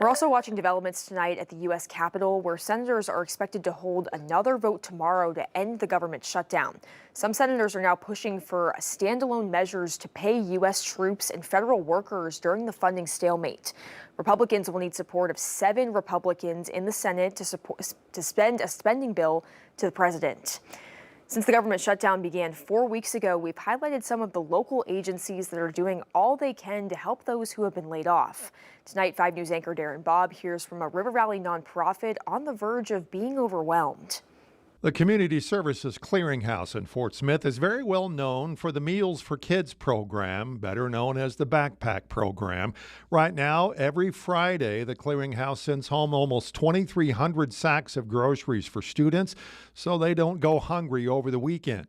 We're also watching developments tonight at the U.S. Capitol, where senators are expected to hold another vote tomorrow to end the government shutdown. Some senators are now pushing for standalone measures to pay U.S. troops and federal workers during the funding stalemate. Republicans will need support of 7 Republicans in the Senate to spend a spending bill to the president. Since the government shutdown began 4 weeks ago, we've highlighted some of the local agencies that are doing all they can to help those who have been laid off. Tonight, 5 News anchor Darren Bobb hears from a River Valley nonprofit on the verge of being overwhelmed. The Community Services Clearinghouse in Fort Smith is very well known for the Meals for Kids program, better known as the Backpack program. Right now, every Friday, the Clearinghouse sends home almost 2,300 sacks of groceries for students so they don't go hungry over the weekend.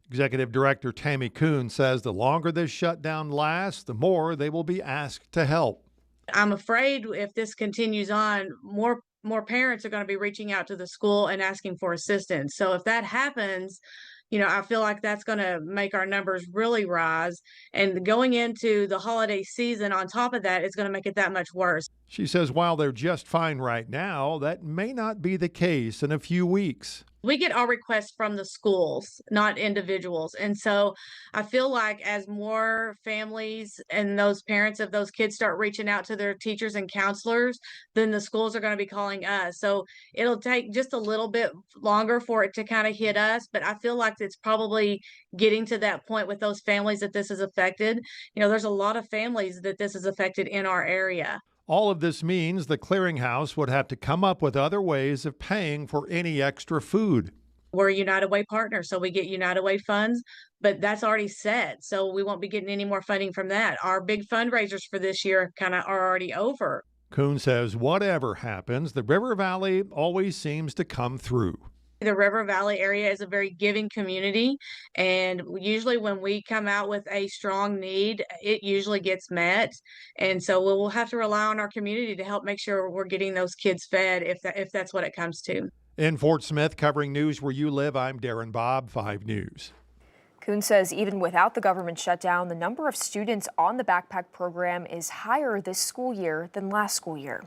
Executive Director Tammy Kuhn says the longer this shutdown lasts, the more they will be asked to help. I'm afraid if this continues on, more parents are going to be reaching out to the school and asking for assistance. So if that happens, I feel like that's going to make our numbers really rise. And going into the holiday season on top of that is going to make it that much worse. She says while they're just fine right now, that may not be the case in a few weeks. We get our requests from the schools, not individuals. And so I feel like as more families and those parents of those kids start reaching out to their teachers and counselors, then the schools are going to be calling us. So it'll take just a little bit longer for it to kind of hit us. But I feel like it's probably getting to that point with those families that this is affected. There's a lot of families that this is affected in our area. All of this means the clearinghouse would have to come up with other ways of paying for any extra food. We're a United Way partner, so we get United Way funds, but that's already set. So we won't be getting any more funding from that. Our big fundraisers for this year kind of are already over. Kuhn says whatever happens, the River Valley always seems to come through. The River Valley area is a very giving community, and usually when we come out with a strong need, it usually gets met. And so we'll have to rely on our community to help make sure we're getting those kids fed if that's what it comes to. In Fort Smith, covering news where you live, I'm Darren Bobb, 5 News. Kuhn says even without the government shutdown, the number of students on the backpack program is higher this school year than last school year.